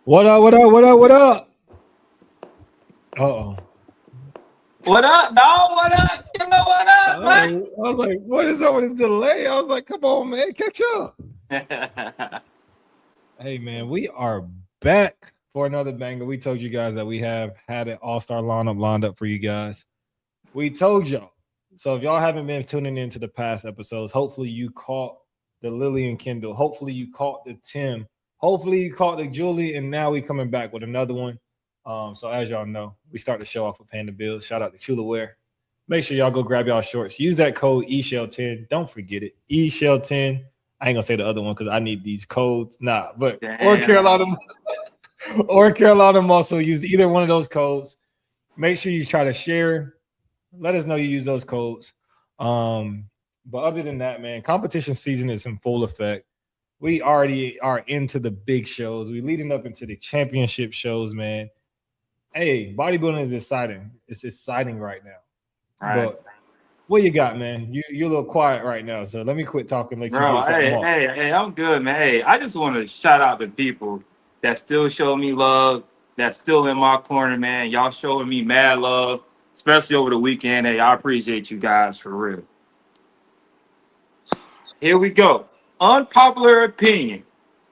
What up? What up? What up? What up? Uh-oh. What up, dog? What up? Killer? What up, I was like, what is up with this delay? I was like, come on, man, catch up. man? Hey, man, we are back for another banger. We told you guys that we have had an all-star lineup lined up for you guys. We told y'all. So if y'all haven't been tuning into the past episodes, hopefully you caught the Lily and Kendall. Hopefully you caught the Tim. Hopefully you caught the Julie, and now we coming back with another one. So as y'all know, we start the show off with paying the bills. Shout out to Chulaware. Make sure y'all go grab y'all shorts. Use that code eShell10. Don't forget it. eShell10. I ain't gonna say the other one because I need these codes. Nah, but or Damn. Carolina or Carolina Muscle. Use either one of those codes. Make sure you try to share. Let us know you use those codes. But other than that, man, competition season is in full effect. We already are into the big shows. We leading up into the championship shows, man. Hey, bodybuilding is exciting. It's exciting right now. All right, But what you got, man? You're a little quiet right now, so let me quit talking. Let you bro. get something Hey, off. hey, hey, I'm good, man. Hey, I just want to shout out to people that still show me love, that's still in my corner, man. Y'all showing me mad love, especially over the weekend. Hey, I appreciate you guys for real. Here we go. Unpopular opinion.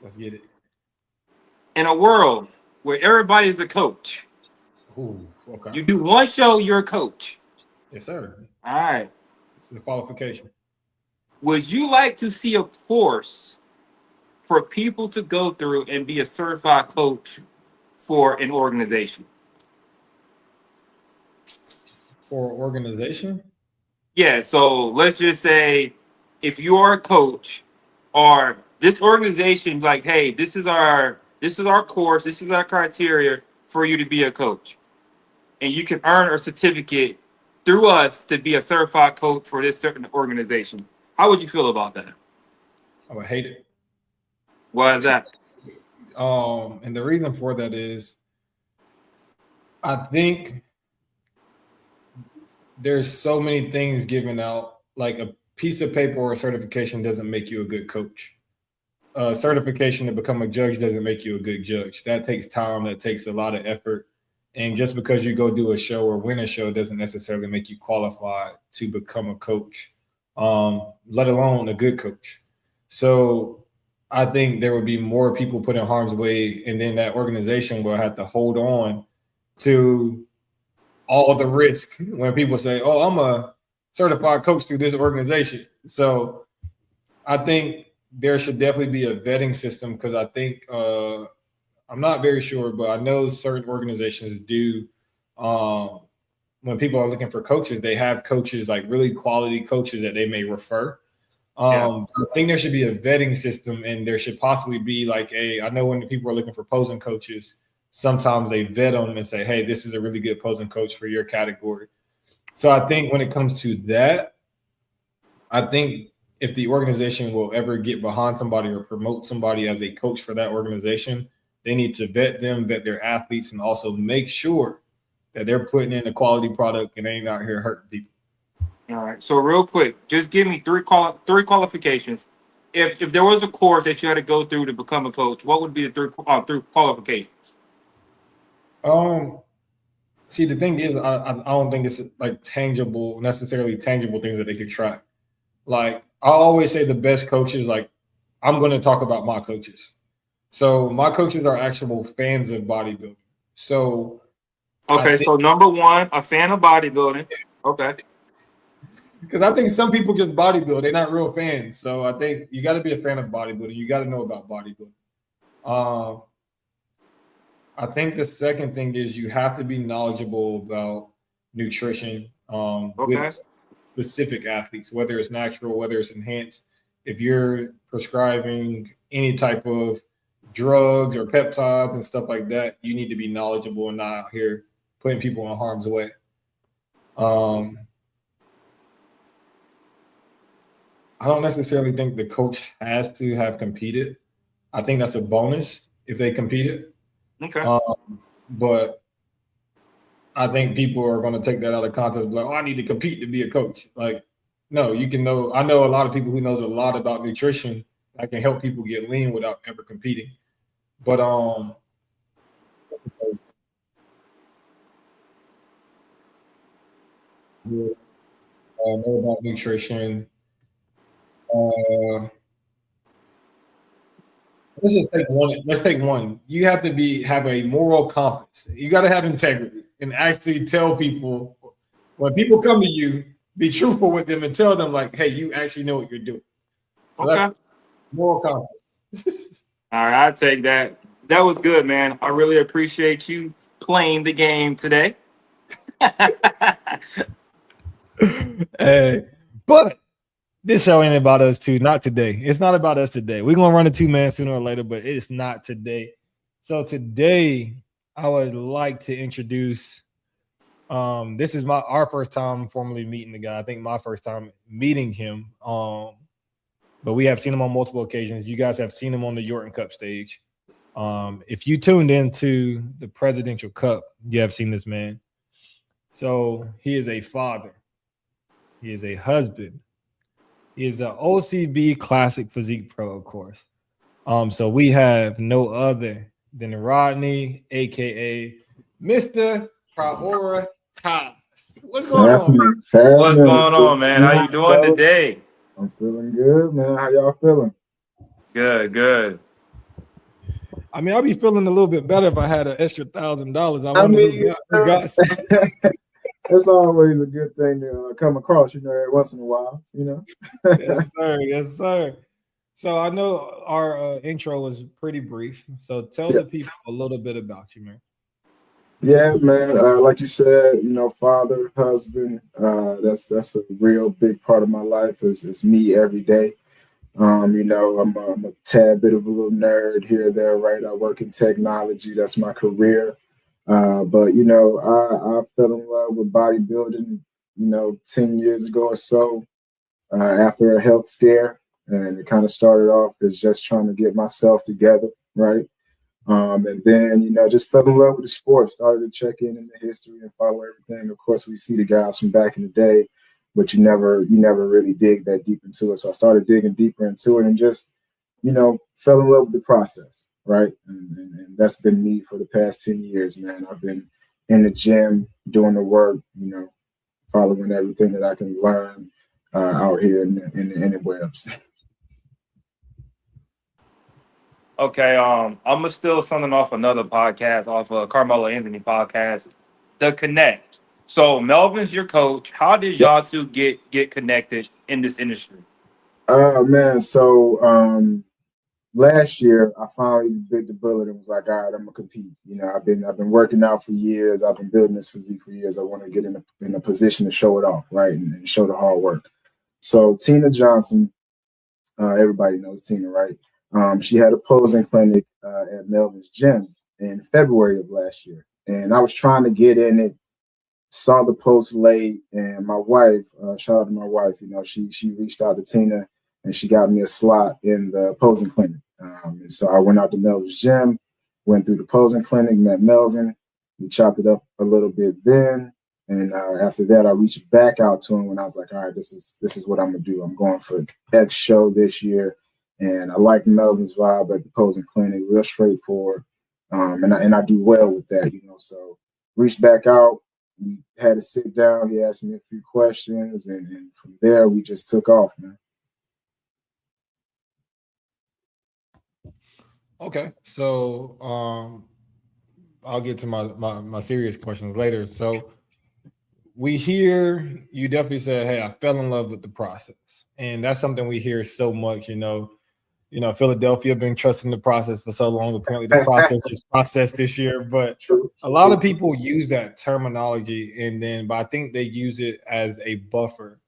Let's get it. In a world where everybody's a coach, Ooh, okay. you do one show, you're a coach. Yes, sir. All right. It's the qualification. Would you like to see a course for people to go through and be a certified coach for an organization? For organization? Yeah, so let's just say if you are a coach or this organization like, hey, this is our course, this is our criteria for you to be a coach. And you can earn a certificate through us to be a certified coach for this certain organization. How would you feel about that? I would hate it. Why is that? And the reason for that is I think there's so many things given out. Like a piece of paper or a certification doesn't make you a good coach. Certification to become a judge doesn't make you a good judge. That takes time. That takes a lot of effort. And just because you go do a show or win a show doesn't necessarily make you qualified to become a coach, let alone a good coach. So I think there would be more people put in harm's way, and then that organization will have to hold on to all the risk when people say, "Oh, I'm a certified coach through this organization." So I think there should definitely be a vetting system because I think I'm not very sure, but I know certain organizations do. Um, when people are looking for coaches, they have coaches like really quality coaches that they may refer. Yeah. I think there should be a vetting system, and there should possibly be like a. I know when people are looking for posing coaches, sometimes they vet them and say, "Hey, this is a really good posing coach for your category." So I think when it comes to that, I think if the organization will ever get behind somebody or promote somebody as a coach for that organization, they need to vet them, vet their athletes, and also make sure that they're putting in a quality product and they ain't out here hurting people. All right. So real quick, just give me three qualifications. If there was a course that you had to go through to become a coach, what would be the three qualifications? Um, See, the thing is, I don't think it's like tangible, necessarily tangible things that they could track. Like I always say, the best coaches, like I'm going to talk about my coaches. So my coaches are actual fans of bodybuilding. So I Okay, think so number one, a fan of bodybuilding. Okay. because I think some people just bodybuild, they're not real fans. So I think you got to be a fan of bodybuilding. You got to know about bodybuilding. Um, I think the second thing is you have to be knowledgeable about nutrition Okay. with specific athletes, whether it's natural, whether it's enhanced. If you're prescribing any type of drugs or peptides and stuff like that, you need to be knowledgeable and not out here putting people in harm's way. Um, I don't necessarily think the coach has to have competed. I think that's a bonus if they competed. Okay. But I think people are going to take that out of context. Like, oh, I need to compete to be a coach. Like, no, you can know. I know a lot of people who knows a lot about nutrition that can help people get lean without ever competing. But know about nutrition. Uh, let's just take one. Let's take one. You have to have a moral compass. You got to have integrity and actually tell people when people come to you, be truthful with them and tell them like, hey, you actually know what you're doing. So Okay. that's moral compass. All right, I take that. That was good, man. I really appreciate you playing the game today. Hey, but this show ain't about us too. Not today. It's not about us today. We're gonna run a 2-man sooner or later, but it's not today. So today, I would like to introduce. This is our first time formally meeting the guy. I think my first time meeting him. But we have seen him on multiple occasions. You guys have seen him on the Yorton Cup stage. If you tuned into the Presidential Cup, you have seen this man. So he is a father. He is a husband. He is an OCB Classic Physique Pro, of course. So we have no other than Rodney, aka Mr. Prioritas. What's going on? What's going on, man? How you doing today? I'm feeling good, man. How y'all feeling? Good, good. I mean, I'd be feeling a little bit better if I had an extra $1,000. I mean, it's always a good thing to come across, every once in a while, Yes, sir. Yes, sir. So I know our intro was pretty brief. So tell the people a little bit about you, man. Yeah, man. Like you said, father, husband. That's a real big part of my life. Is me every day. I'm a tad bit of a little nerd here or there, right? I work in technology. That's my career. But I fell in love with bodybuilding, 10 years ago or so, after a health scare. And it kind of started off as just trying to get myself together, right? And then, just fell in love with the sport, started to check in the history and follow everything. Of course, we see the guys from back in the day, but you never really dig that deep into it. So I started digging deeper into it and just, fell in love with the process, right? And that's been me for the past 10 years, man. I've been in the gym, doing the work, following everything that I can learn out here in the interwebs. Okay, I'm gonna steal something off another podcast, off of Carmelo Anthony podcast, The Connect. So Melvin's your coach. How did y'all two get connected in this industry? Man, so last year I finally bit the bullet and was like, all right, I'm gonna compete. I've been working out for years. I've been building this physique for years. I want to get in a position to show it off, right, and show the hard work. So Tina Johnson, everybody knows Tina, right? She had a posing clinic at Melvin's gym in February of last year. And I was trying to get in it, saw the post late, and my wife, shout out to my wife, she reached out to Tina and she got me a slot in the posing clinic. And so I went out to Melvin's gym, went through the posing clinic, met Melvin. We chopped it up a little bit then. And after that, I reached back out to him when I was like, all right, this is what I'm going to do. I'm going for X show this year. And I liked Melvin's vibe at the posing clinic, real straightforward. And I do well with that, So reached back out. We had to sit down. He asked me a few questions. And from there, we just took off, man. Okay. So I'll get to my serious questions later. So we hear you definitely said, hey, I fell in love with the process. And that's something we hear so much, Philadelphia been trusting the process for so long. Apparently the process is processed this year, but a lot of people use that terminology but I think they use it as a buffer,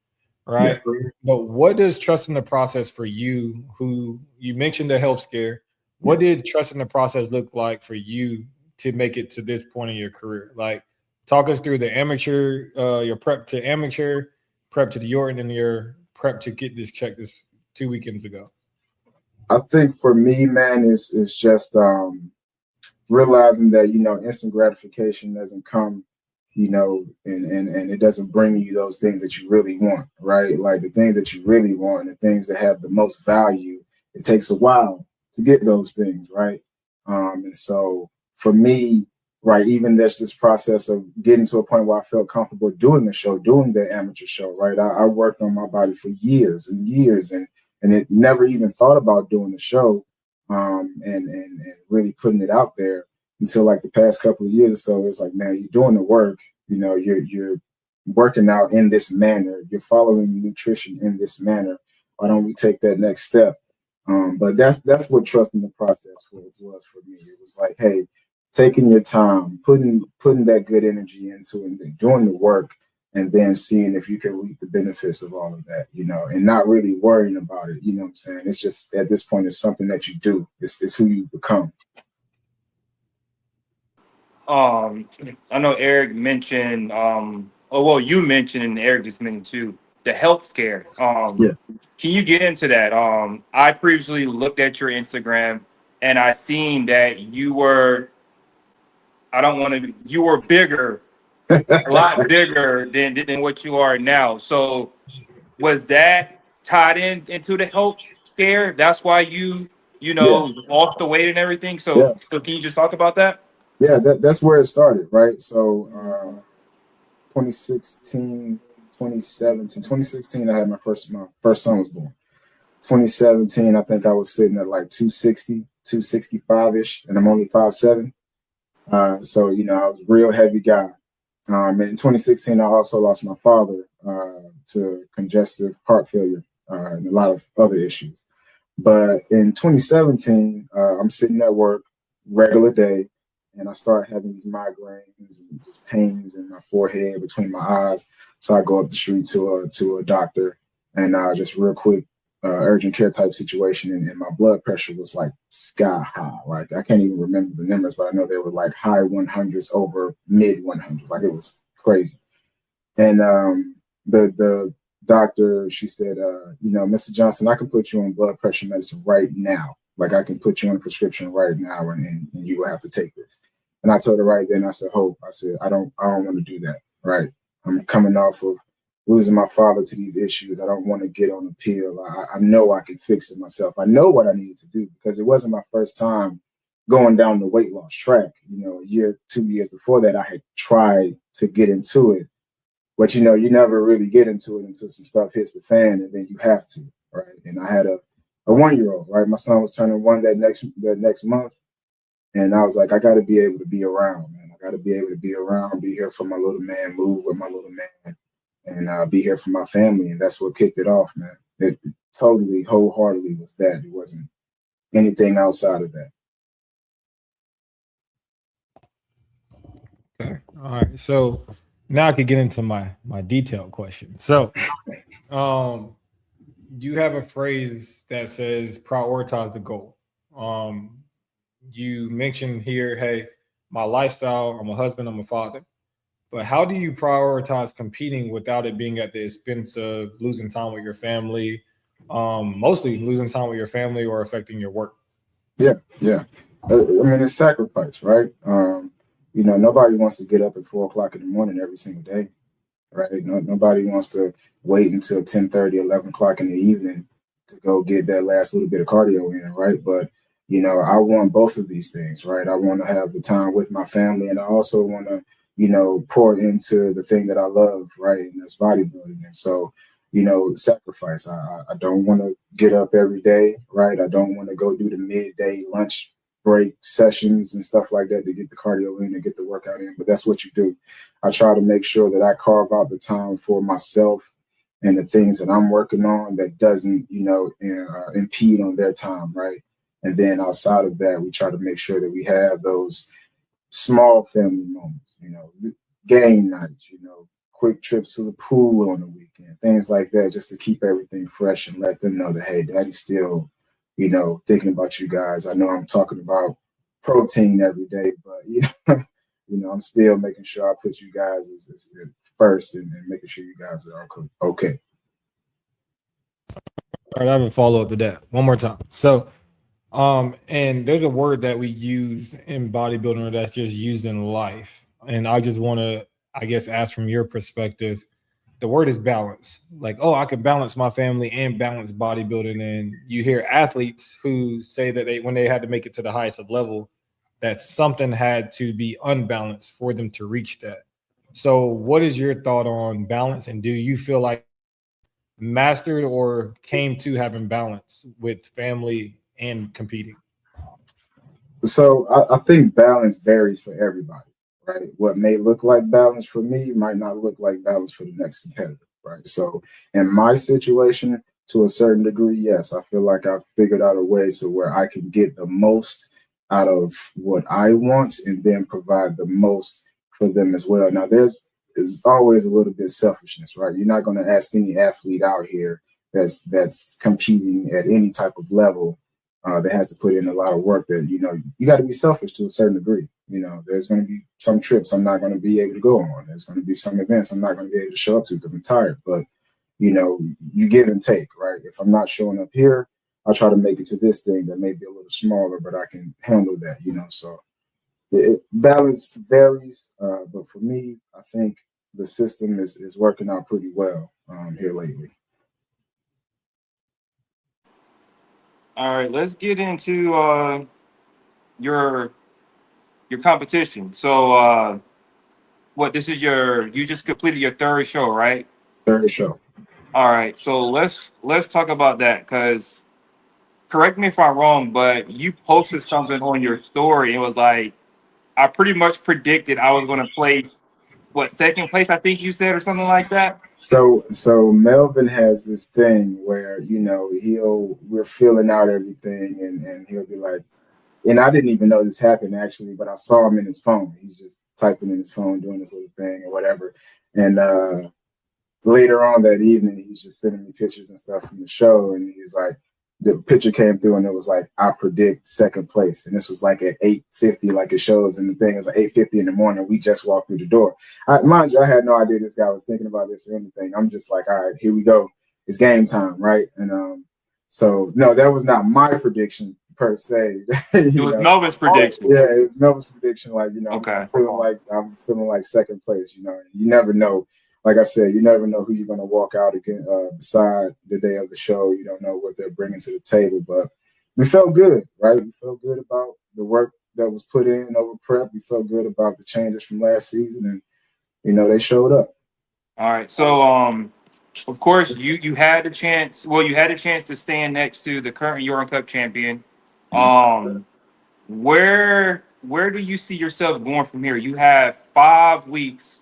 right? Yeah. But what does trusting the process for you, who you mentioned the health scare, what did trusting the process look like for you to make it to this point in your career? Like, talk us through the amateur, your prep to amateur, prep to the Yorton, and your prep to get this check this 2 weekends ago. I think for me, man, is just realizing that, instant gratification doesn't come, and it doesn't bring you those things that you really want, right? Like the things that you really want, the things that have the most value, it takes a while to get those things, right? And so for me, right? Even this process of getting to a point where I felt comfortable doing the show, doing the amateur show, right? I worked on my body for years and years, and it never even thought about doing the show, and really putting it out there until like the past couple of years or so. It's like, man, you're doing the work, you're working out in this manner, you're following nutrition in this manner. Why don't we take that next step? But that's what trusting the process was for me. It was like, hey, taking your time, putting that good energy into it, and then doing the work, and then seeing if you can reap the benefits of all of that, and not really worrying about it. You know what I'm saying? It's just at this point, it's something that you do. It's who you become. I know Eric mentioned, you mentioned, and Eric just mentioned too, the health scare. Yeah. Can you get into that? I previously looked at your Instagram and I seen that you were bigger, a lot bigger than what you are now. So was that tied into the health scare? That's why Yeah. lost the weight and everything. Yeah. So can you just talk about that? Yeah, that's where it started, right? So 2016, 2016, I had my first son was born. 2017, I think I was sitting at like 260, 265-ish, and I'm only 5'7". So, I was a real heavy guy. And in 2016, I also lost my father to congestive heart failure and a lot of other issues. But in 2017, I'm sitting at work, regular day, and I start having these migraines and just pains in my forehead, between my eyes. So I go up the street to a doctor, and just real quick, urgent care type situation, and my blood pressure was like sky high. Like I can't even remember the numbers, but I know they were like high 100s over mid 100. Like it was crazy. And the doctor, she said, Mr. Johnson, I can put you on blood pressure medicine right now. Like I can put you on a prescription right now, and you will have to take this. And I told her right then, I said, Hope, I said, I don't want to do that. Right. I'm coming off of losing my father to these issues. I don't want to get on a pill. I know I can fix it myself. I know what I needed to do, because it wasn't my first time going down the weight loss track. A year, 2 years before that, I had tried to get into it. But you never really get into it until some stuff hits the fan, and then you have to, right? And I had a 1-year-old, right? My son was turning 1 that next month, and I was like, I got to be able to be around, man. I got to be able to be around, be here for my little man, move with my little man, and be here for my family. And that's what kicked it off, man. It totally, wholeheartedly was that. It wasn't anything outside of that. Okay. All right. So now I could get into my detailed question. So, you have a phrase that says prioritize the goal. You mentioned here, hey, my lifestyle, I'm a husband, I'm a father. But how do you prioritize competing without it being at the expense of losing time with your family, mostly losing time with your family or affecting your work? Yeah. I mean, it's sacrifice, right? Nobody wants to get up at 4 o'clock in the morning every single day, right? Nobody wants to wait until 10:30, 11 o'clock in the evening to go get that last little bit of cardio in, right? But, I want both of these things, right? I want to have the time with my family, and I also want to, pour into the thing that I love, right? And that's bodybuilding. And so, sacrifice. I don't want to get up every day, right? I don't want to go do the midday lunch break sessions and stuff like that to get the cardio in and get the workout in. But that's what you do. I try to make sure that I carve out the time for myself and the things that I'm working on that doesn't, impede on their time, right? And then outside of that, we try to make sure that we have those small family moments, game nights, quick trips to the pool on the weekend, things like that, just to keep everything fresh and let them know that, hey, daddy's still, thinking about you guys. I know I'm talking about protein every day, but, I'm still making sure I put you guys as first, and making sure you guys are okay. All right, I have a follow up to that one more time. So, and there's a word that we use in bodybuilding that's just used in life. And I just want to, I guess, ask from your perspective, the word is balance. Like, oh, I can balance my family and balance bodybuilding. And you hear athletes who say that when they had to make it to the highest of level, that something had to be unbalanced for them to reach that. So, what is your thought on balance? And do you feel like mastered or came to having balance with family and competing? So I think balance varies for everybody, right? What may look like balance for me might not look like balance for the next competitor, right? So in my situation, to a certain degree, yes, I feel like I've figured out a way to where I can get the most out of what I want and then provide the most for them as well. Now there's always a little bit of selfishness, right? You're not going to ask any athlete out here that's competing at any type of level that has to put in a lot of work that, you got to be selfish to a certain degree. There's going to be some trips I'm not going to be able to go on. There's going to be some events I'm not going to be able to show up to because I'm tired. But, you give and take, right? If I'm not showing up here, I'll try to make it to this thing that may be a little smaller, but I can handle that, So balance varies. But for me, I think the system is working out pretty well here lately. All right, let's get into your competition. So what this is you just completed your third show, right? Third show. All right, so let's talk about that, because correct me if I'm wrong, but you posted something on your story. It was like, I pretty much predicted I was going to place, what, second place, I think you said, or something like that. So Melvin has this thing where, we're filling out everything and he'll be like, and I didn't even know this happened actually, but I saw him in his phone. He's just typing in his phone, doing this little thing or whatever. And later on that evening, he's just sending me pictures and stuff from the show. And he's like, the picture came through and it was like, I predict second place. And this was like at 8:50, like it shows. And the thing is like 8:50 in the morning. We just walked through the door. Mind you, I had no idea this guy was thinking about this or anything. I'm just like, all right, here we go. It's game time, right? And so no, that was not my prediction per se. It was Melvin's prediction. Yeah, it was Melvin's prediction. Like, Okay. I'm feeling like second place. You never know. Like I said, you never know who you're going to walk out again beside the day of the show. You don't know what they're bringing to the table, but we felt good, right? We felt good about the work that was put in over prep. We felt good about the changes from last season, and they showed up. All right, so of course you had the chance. Well, you had a chance to stand next to the current Euro Cup champion. Where do you see yourself going from here? You have 5 weeks,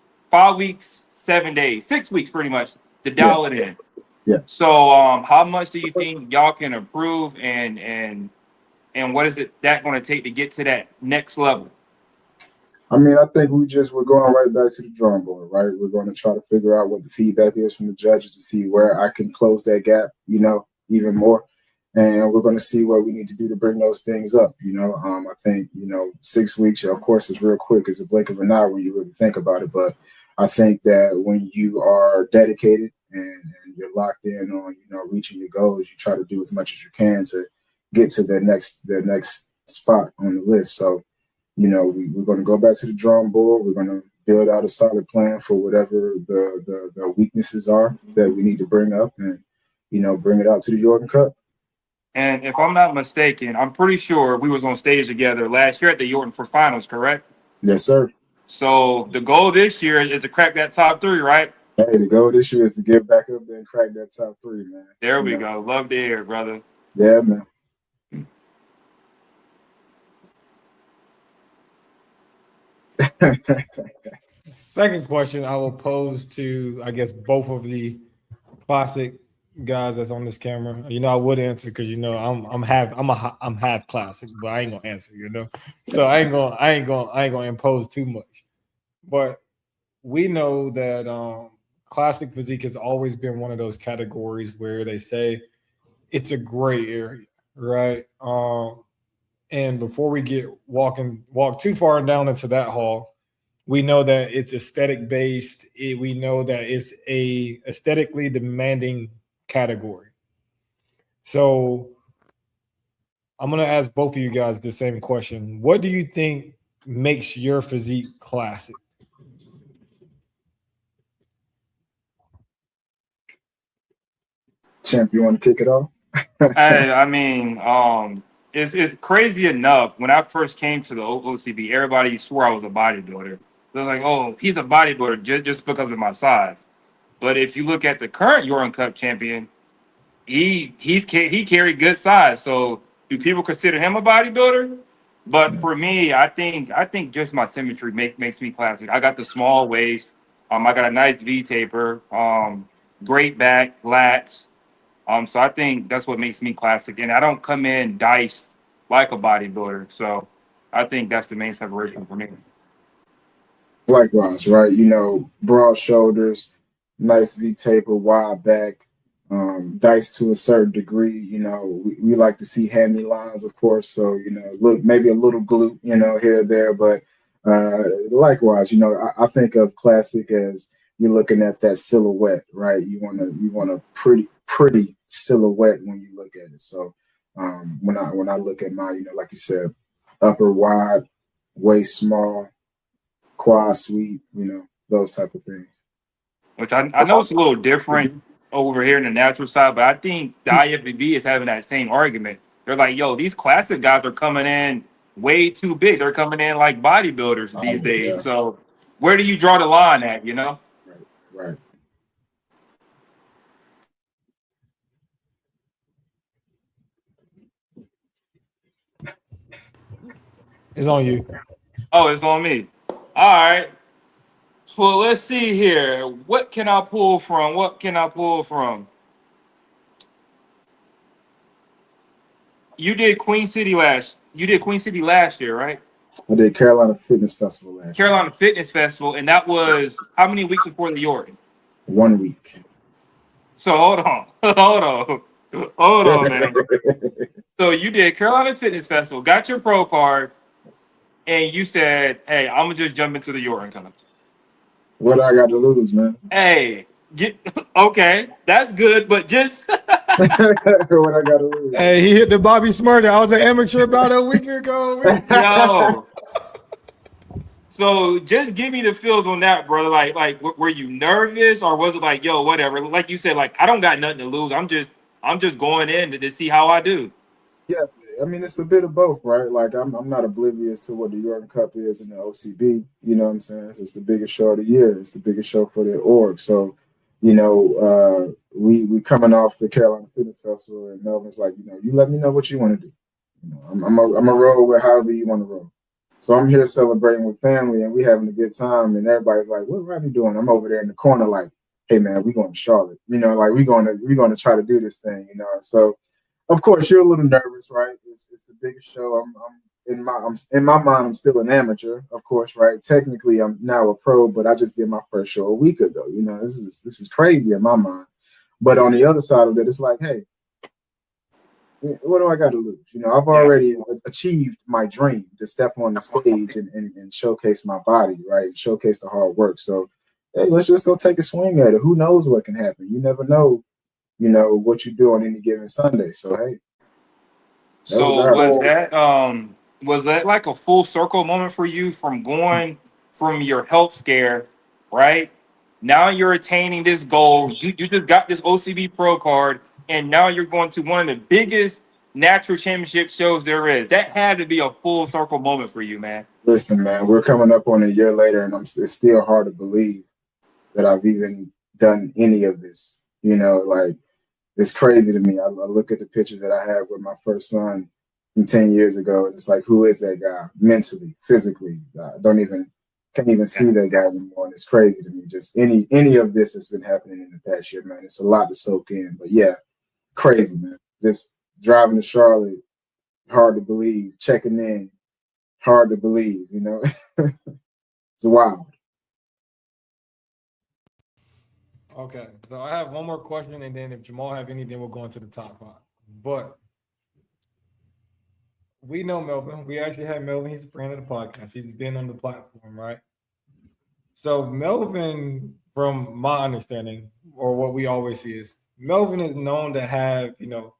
7 days, 6 weeks pretty much to dial it in. Yeah. So how much do you think y'all can improve, and what is that going to take to get to that next level? I mean, I think we're going right back to the drawing board, right? We're going to try to figure out what the feedback is from the judges to see where I can close that gap, even more. And we're going to see what we need to do to bring those things up. I think, 6 weeks, of course, is real quick. It's a blink of an eye when you really think about it. But I think that when you are dedicated and you're locked in on, reaching your goals, you try to do as much as you can to get to the next spot on the list. So, we're going to go back to the drawing board. We're going to build out a solid plan for whatever the weaknesses are that we need to bring up and, bring it out to the Jordan Cup. And if I'm not mistaken, I'm pretty sure we was on stage together last year at the Jordan for finals, correct? Yes, sir. So the goal this year is to crack that top 3, right? Hey, the goal this year is to get back up there and crack that top 3, man. There we go. Love to hear, brother. Yeah, man. Second question I will pose to, I guess, both of the classic guys that's on this camera. I would answer because I'm half classic, but I ain't gonna answer. So I ain't gonna impose too much. But we know that classic physique has always been one of those categories where they say it's a gray area, right? And before we walk too far down into that hall, we know that it's aesthetic based. We know that it's a aesthetically demanding category. So I'm going to ask both of you guys the same question. What do you think makes your physique classic? Champ, you want to kick it off? I mean, it's crazy enough. When I first came to the OCB, everybody swore I was a bodybuilder. They're like, "Oh, he's a bodybuilder just because of my size." But if you look at the current Jordan Cup champion, he carried good size. So do people consider him a bodybuilder? But for me, I think just my symmetry makes me classic. I got the small waist. I got a nice V taper. Great back, lats. So I think that's what makes me classic. And I don't come in diced like a bodybuilder. So I think that's the main separation for me. Likewise, right? You know, broad shoulders, nice V taper, wide back, dice to a certain degree. You know, we like to see hammy lines, of course. So you know, look, maybe a little glute, you know, here or there. But likewise, you know, I think of classic as you're looking at that silhouette, right? You want a pretty silhouette when you look at it. So when I look at my, you know, like you said, upper wide, waist small, quad sweep, you know, those type of things. Which I know it's a little different over here in the natural side, but I think the IFBB is having that same argument. They're like, yo, these classic guys are coming in way too big. They're coming in like bodybuilders these days. Yeah. So where do you draw the line at, you know? Right. It's on you. Oh, it's on me. All right. Well, let's see here. What can I pull from? What can I pull from? You did Queen City last year, right? I did Carolina Fitness Festival last year. Carolina Fitness Festival, and that was how many weeks before the Jordan? 1 week. So hold on, man. So you did Carolina Fitness Festival, got your pro card, and you said, "Hey, I'm gonna just jump into the Jordan Cup." What I got to lose, man? Hey, okay, that's good, but just What I got to lose? Hey, he hit the Bobby Smurder. I was an amateur about a week ago. yo. So just give me the feels on that, brother. Like, were you nervous, or was it like, yo, whatever? Like you said, like I don't got nothing to lose. I'm just going in to see how I do. Yeah, I mean it's a bit of both, right? Like I'm not oblivious to what the Jordan Cup is in the OCB. You know what I'm saying? It's the biggest show of the year. It's the biggest show for the org. So, you know, we coming off the Carolina Fitness Festival, and Melvin's like, you know, you let me know what you want to do. You know, I'm a roll with however you want to roll. So I'm here celebrating with family, and we having a good time, and everybody's like, "What Rodney doing?" I'm over there in the corner, like, "Hey man, we going to Charlotte. You know, like we're going to try to do this thing. You know." So of course, you're a little nervous, right? It's the biggest show. I'm in my mind. I'm still an amateur, of course, right? Technically, I'm now a pro, but I just did my first show a week ago. You know, this is crazy in my mind. But on the other side of it, it's like, hey, what do I got to lose? You know, I've already achieved my dream to step on the stage and showcase my body, right? Showcase the hard work. So, hey, let's just go take a swing at it. Who knows what can happen? You never know, you know, what you do on any given Sunday. So, hey. So was that like a full circle moment for you from going from your health scare, right? Now you're attaining this goal. You just got this OCB Pro card, and now you're going to one of the biggest natural championship shows there is. That had to be a full circle moment for you, man. Listen, man, we're coming up on a year later, and it's still hard to believe that I've even done any of this. You know, like it's crazy to me. I look at the pictures that I have with my first son from 10 years ago, and it's like, who is that guy mentally, physically? I can't even see that guy anymore. And it's crazy to me. Just any of this that's been happening in the past year, man. It's a lot to soak in. But yeah, crazy, man. Just driving to Charlotte, hard to believe. Checking in, hard to believe, you know. It's wild. Okay, so I have one more question, and then if Jamal have anything, we'll go into the top five. But we know Melvin. We actually had Melvin. He's a friend of the podcast. He's been on the platform, right? So Melvin, from my understanding, or what we always see is Melvin is known to have, you know,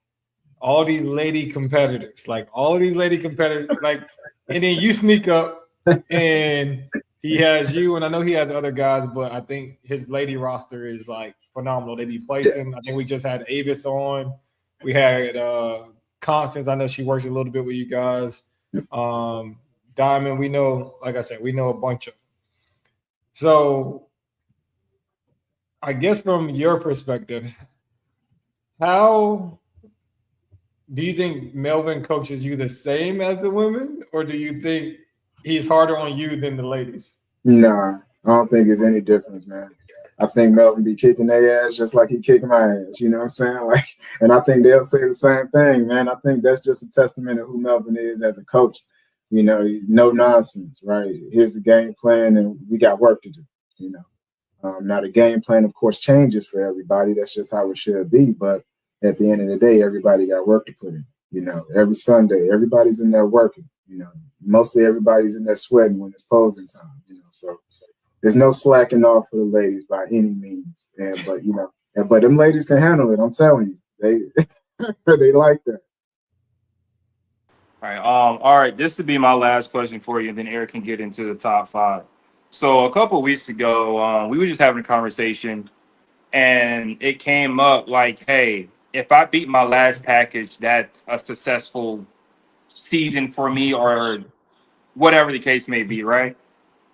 all these lady competitors, like and then you sneak up and he has you, and I know he has other guys, but I think his lady roster is like phenomenal. They be placing. I think we just had Avis on. We had Constance, I know she works a little bit with you guys. Diamond, we know, like I said, we know a bunch of. So I guess from your perspective, how do you think Melvin coaches you the same as the women, or do you think he's harder on you than the ladies? Nah, I don't think it's any difference, man. I think Melvin be kicking their ass just like he kicking my ass. You know what I'm saying? Like, and I think they'll say the same thing, man. I think that's just a testament of who Melvin is as a coach. You know, no nonsense, right? Here's the game plan, and we got work to do. You know, now the game plan, of course, changes for everybody. That's just how it should be. But at the end of the day, everybody got work to put in. You know, every Sunday, everybody's in there working. You know, mostly everybody's in there sweating when it's posing time. You know, so there's no slacking off for the ladies by any means. But you know, but them ladies can handle it. I'm telling you, they like that. All right. All right. This would be my last question for you, and then Eric can get into the top 5. So a couple of weeks ago, we were just having a conversation, and it came up like, hey, if I beat my last package, that's a successful season for me, or whatever the case may be, right?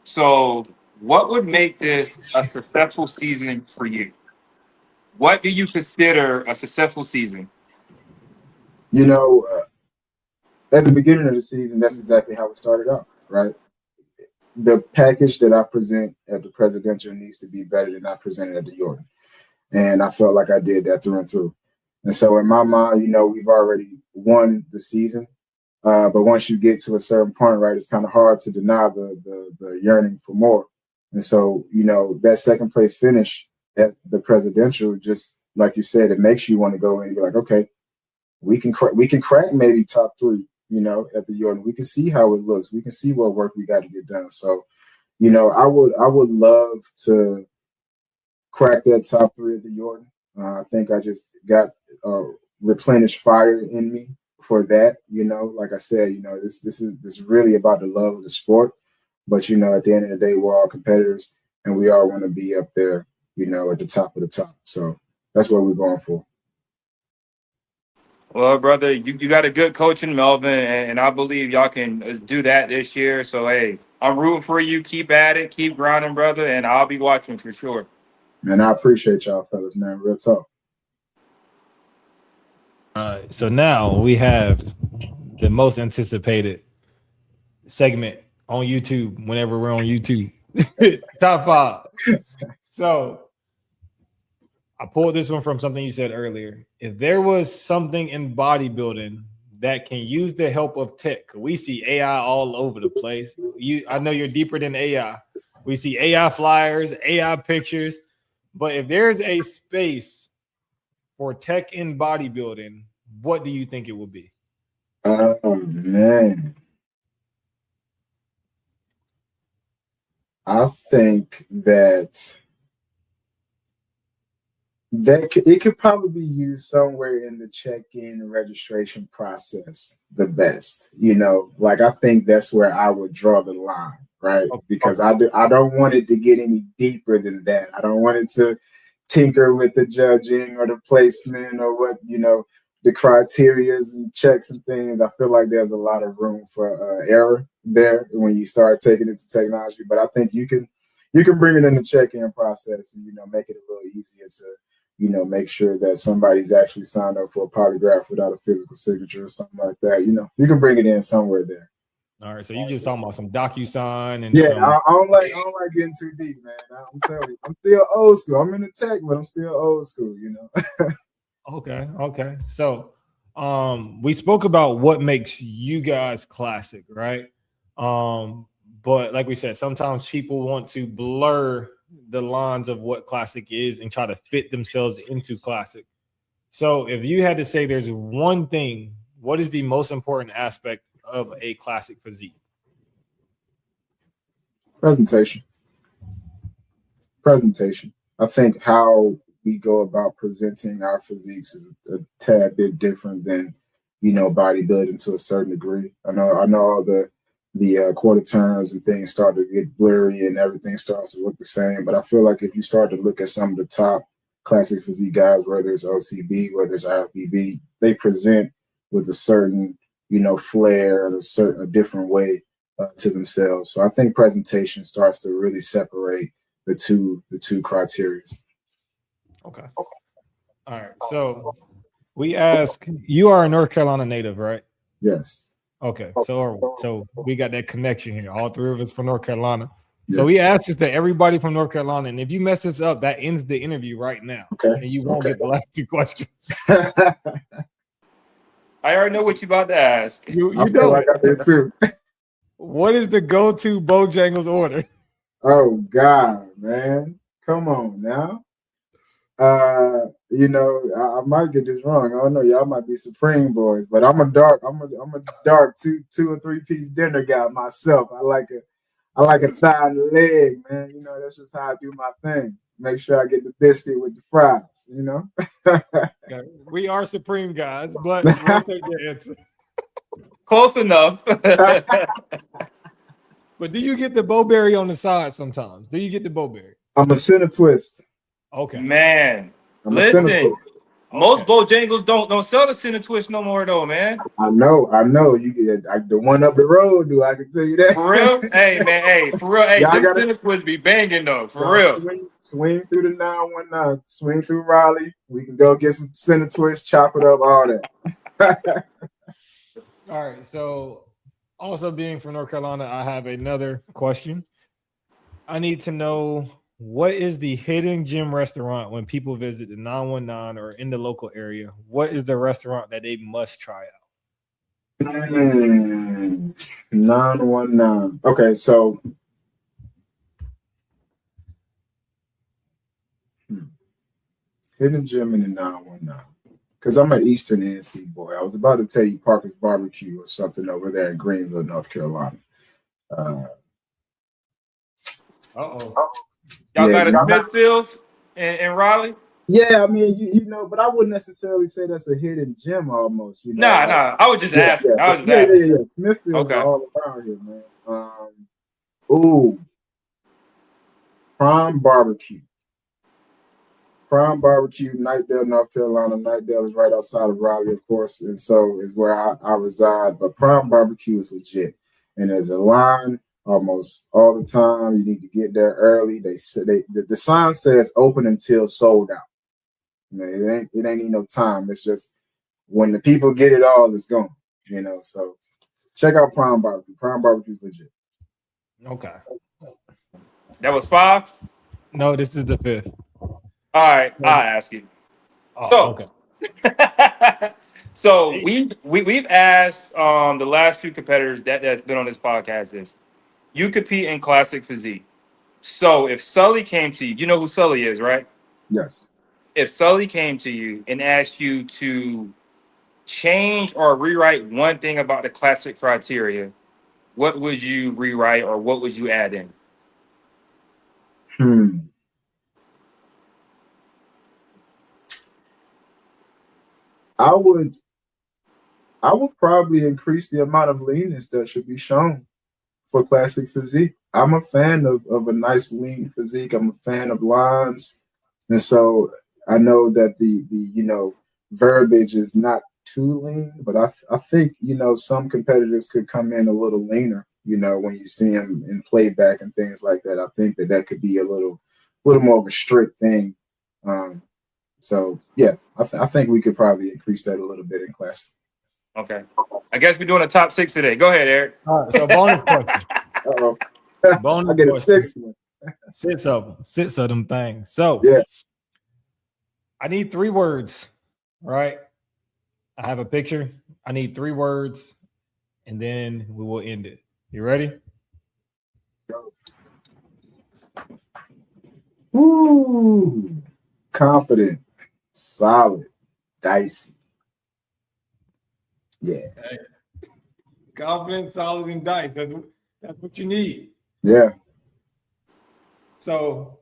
So what would make this a successful season for you? What do you consider a successful season? You know, at the beginning of the season, that's exactly how it started out, right? The package that I present at the presidential needs to be better than I presented at the Jordan. And I felt like I did that through and through. And so in my mind, you know, we've already won the season. But once you get to a certain point, right, it's kind of hard to deny the yearning for more. And so, you know, that second place finish at the presidential, just like you said, it makes you want to go in and be like, okay, we can crack maybe top 3, you know, at the Jordan. We can see how it looks. We can see what work we got to get done. So, you know, I would love to crack that top 3 at the Jordan. I think I just got replenished fire in me for that. You know, like I said, you know, this is really about the love of the sport. But you know, at the end of the day, we're all competitors, and we all want to be up there, you know, at the top of the top. So that's what we're going for. Well, brother, you got a good coach in Melvin, and I believe y'all can do that this year. So, hey, I'm rooting for you. Keep at it. Keep grinding, brother, and I'll be watching for sure. Man, I appreciate y'all fellas, man. Real talk. So now we have the most anticipated segment on YouTube whenever we're on YouTube. Top 5. So I pulled this one from something you said earlier. If there was something in bodybuilding that can use the help of tech, we see AI all over the place. I know you're deeper than AI. We see AI flyers, AI pictures. But if there's a space for tech in bodybuilding, what do you think it will be? Oh, man. I think that it could probably be used somewhere in the check-in registration process the best. You know, like I think that's where I would draw the line, right? Because I don't want it to get any deeper than that. I don't want it to tinker with the judging or the placement or what, you know, the criterias and checks and things. I feel like there's a lot of room for error there when you start taking it to technology. But I think you can bring it in the check-in process and, you know, make it a little easier to, you know, make sure that somebody's actually signed up for a polygraph without a physical signature or something like that. You know, you can bring it in somewhere there. All right, so you just talking about some DocuSign and yeah, some... I don't like getting too deep, man. I'm telling you, I'm still old school. I'm in the tech, but I'm still old school, you know. Okay. So we spoke about what makes you guys classic, right? But like we said, sometimes people want to blur the lines of what classic is and try to fit themselves into classic. So if you had to say there's one thing, what is the most important aspect of a classic physique? Presentation. I think how we go about presenting our physiques is a tad bit different than, you know, bodybuilding to a certain degree. I know all the quarter turns and things start to get blurry and everything starts to look the same. But I feel like if you start to look at some of the top classic physique guys, whether it's OCB, whether it's IFBB, they present with a certain, flair and a different way to themselves. So I think presentation starts to really separate the two criteria. Okay. All right. So we ask, you are a North Carolina native, right? Yes. Okay. So we got that connection here. All three of us from North Carolina. Yeah. So we asked this to everybody from North Carolina, and if you mess this up, that ends the interview right now. Okay. And you won't get the last two questions. I already know what you're about to ask. You I feel know like I did too. What is the go-to Bojangles order? Oh God, man. Come on now. I might get this wrong. I don't know. Y'all might be Supreme boys, but I'm a dark two or three piece dinner guy myself. I like a thigh and a leg, man. That's just how I do my thing. Make sure I get the biscuit with the fries, Okay. We are Supreme guys, but we'll take your answer. Close enough. But do you get the bowberry on the side sometimes? Do you get the bowberry? I'm a center twist. Okay. Man, I'm a center listen. twist. Most Bojangles don't sell the center twist no more though, man. I know. You get the one up the road, do I can tell you that. For real? Hey, man, hey, for real. Hey, them center twists be banging though, for real. Swing through the 919, swing through Raleigh. We can go get some center twist, chop it up, all that. All right. So, also being from North Carolina, I have another question. I need to know, what is the hidden gem restaurant when people visit the 919 or in the local area? What is the restaurant that they must try out? 919. Okay, so hidden gem in the 919. Because I'm an Eastern NC boy. I was about to tell you Parker's Barbecue or something over there in Greenville, North Carolina. Y'all got a Smithfields in Raleigh? Yeah, I mean, but I wouldn't necessarily say that's a hidden gem almost. Nah. I was just asking. Yeah. Smithfield's are all around here, man. Prime Barbecue. Prime Barbecue, Knightdale, North Carolina. Knightdale is right outside of Raleigh, of course, and so is where I reside. But Prime Barbecue is legit, and there's a line almost all the time. You need to get there early. The sign says open until sold out. It ain't need no time. It's just when the people get it all, it's gone. So check out Prime Barbecue. Prime Barbecue is legit. Okay. That was 5? No, this is the 5th. All right, I'll ask you. Okay. So we've asked the last few competitors that's been on this podcast is, you compete in classic physique. So if Sully came to you, you know who Sully is, right? Yes. If Sully came to you and asked you to change or rewrite one thing about the classic criteria, what would you rewrite or what would you add in? I would probably increase the amount of leanness that should be shown for classic physique. I'm a fan of a nice lean physique. I'm a fan of lines. And so I know that the verbiage is not too lean, but I think, some competitors could come in a little leaner, when you see them in playback and things like that. I think that could be a little more of a strict thing. So yeah, I think we could probably increase that a little bit in class. Okay. I guess we're doing a top 6 today. Go ahead, Eric. All right, so bonus question. Uh-oh. Bonus I get a question. 6th one. 6 of them. 6 of them things. So yeah. I need 3 words, right? I have a picture. I need 3 words, and then we will end it. You ready? Ooh. Confident, solid, dicey. Yeah. Hey. Confident, solid, and dicey. That's what you need. Yeah. So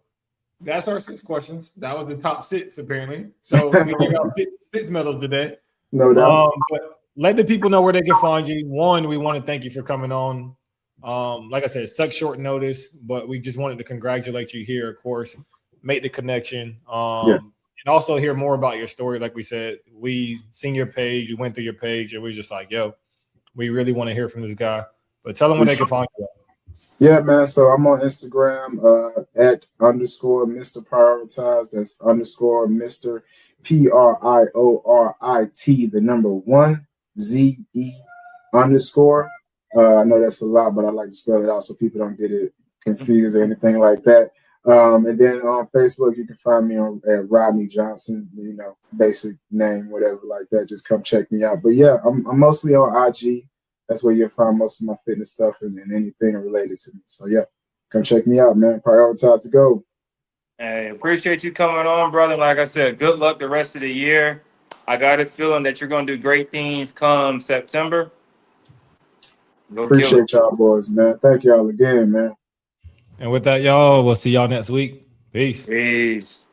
that's our 6 questions. That was the top 6, apparently. So we gave out 6 medals today. No doubt. But let the people know where they can find you. One, we want to thank you for coming on. Like I said, such short notice, but we just wanted to congratulate you here, of course, make the connection. And and also hear more about your story. Like we said, we seen your page, we went through your page, and we just like, yo, we really want to hear from this guy. But tell them where they can find you. Yeah, man. So I'm on Instagram at _ Mr. Prioritize. That's _ Mr. PRIORIT, the number 1 ZE _. I know that's a lot, but I like to spell it out so people don't get it confused or anything like that. And then on Facebook, you can find me at Rodney Johnson, you know, basic name, whatever like that. Just come check me out. But yeah, I'm mostly on IG. That's where you'll find most of my fitness stuff and anything related to me. So yeah, come check me out, man. Prioritize to go. Hey, appreciate you coming on, brother. Like I said, good luck the rest of the year. I got a feeling that you're going to do great things come September. Appreciate y'all boys, man. Thank y'all again, man. And with that, y'all, we'll see y'all next week. Peace. Peace.